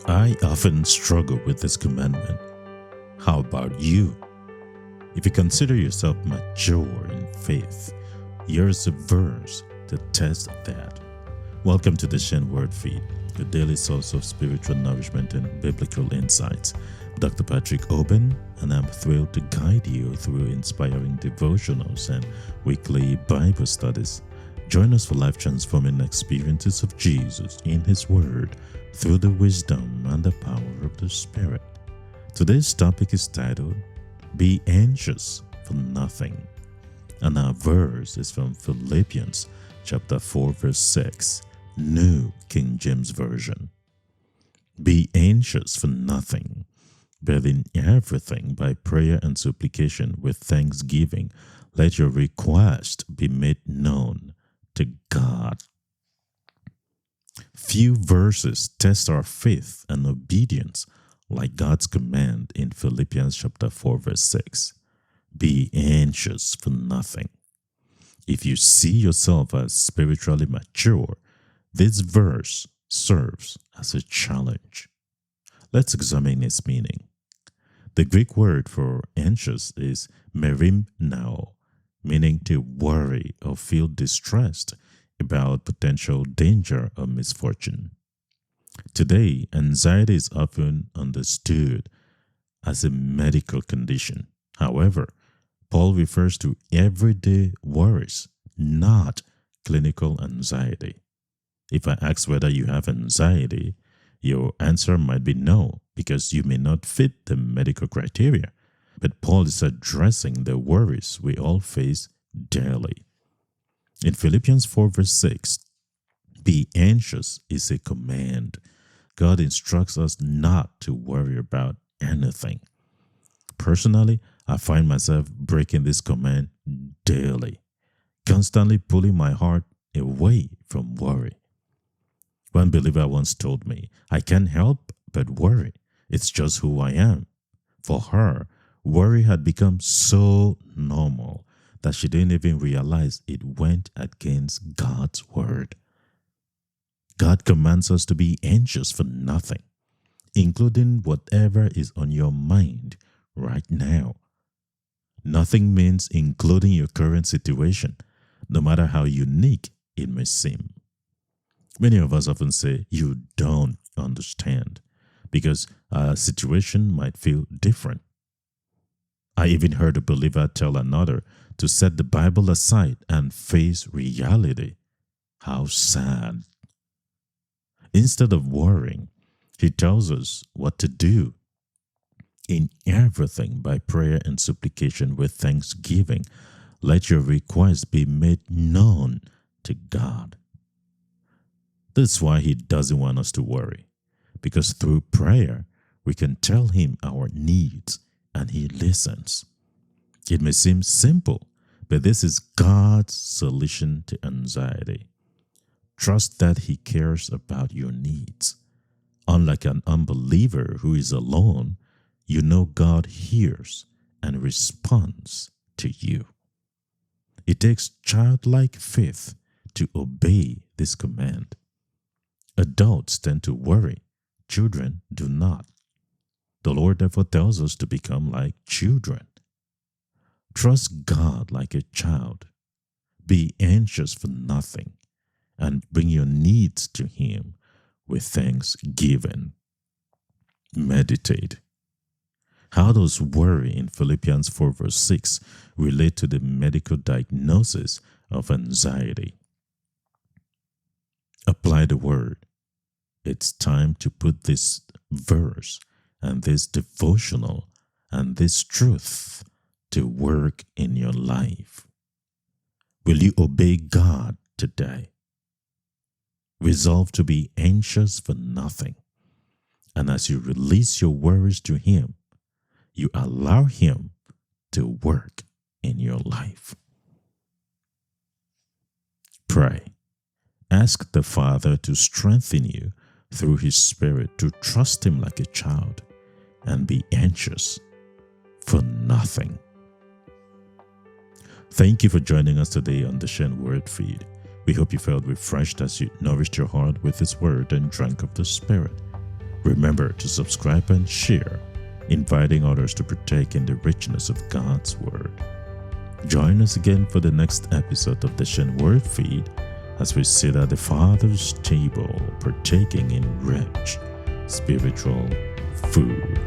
I often struggle with this commandment. How about you? If you consider yourself mature in faith, here's a verse to test that. Welcome to the Deshen Word Feed, your daily source of spiritual nourishment and biblical insights. Dr. Patrick Oben, and I'm thrilled to guide you through inspiring devotionals and weekly Bible studies. Join us for life-transforming experiences of Jesus in His Word through the wisdom and the power of the Spirit. Today's topic is titled, Be Anxious for Nothing. And our verse is from Philippians chapter 4 verse 6, New King James Version. Be anxious for nothing, but in everything by prayer and supplication with thanksgiving, let your request be made known to God. Few verses test our faith and obedience like God's command in Philippians chapter 4 verse 6. Be anxious for nothing. If you see yourself as spiritually mature, this verse serves as a challenge. Let's examine its meaning. The Greek word for anxious is merimnao, meaning to worry or feel distressed about potential danger or misfortune. Today, anxiety is often understood as a medical condition. However, Paul refers to everyday worries, not clinical anxiety. If I ask whether you have anxiety, your answer might be no, because you may not fit the medical criteria. But Paul is addressing the worries we all face daily. In Philippians 4 verse 6, be anxious is a command. God instructs us not to worry about anything. Personally, I find myself breaking this command daily, constantly pulling my heart away from worry. One believer once told me, I can't help but worry. It's just who I am. For her, worry had become so normal that she didn't even realize it went against God's word. God commands us to be anxious for nothing, including whatever is on your mind right now. Nothing means including your current situation, no matter how unique it may seem. Many of us often say, you don't understand, because our situation might feel different. I even heard a believer tell another to set the Bible aside and face reality. How sad. Instead of worrying, he tells us what to do. In everything by prayer and supplication with thanksgiving, let your requests be made known to God. That's why he doesn't want us to worry, because through prayer, we can tell him our needs and he listens. It may seem simple, but this is God's solution to anxiety. Trust that he cares about your needs. Unlike an unbeliever who is alone, you know God hears and responds to you. It takes childlike faith to obey this command. Adults tend to worry. Children do not. The Lord therefore tells us to become like children. Trust God like a child. Be anxious for nothing, and bring your needs to Him with thanksgiving. Meditate. How does worry in Philippians 4 verse 6 relate to the medical diagnosis of anxiety? Apply the word. It's time to put this verse and this devotional and this truth to work in your life. Will you obey God today? Resolve to be anxious for nothing. And as you release your worries to Him, you allow Him to work in your life. Pray. Ask the Father to strengthen you through His Spirit to trust Him like a child and be anxious for nothing. Thank you for joining us today on the Deshen Word Feed. We hope you felt refreshed as you nourished your heart with His Word and drank of the Spirit. Remember to subscribe and share, inviting others to partake in the richness of God's Word. Join us again for the next episode of the Deshen Word Feed as we sit at the Father's table partaking in rich spiritual food.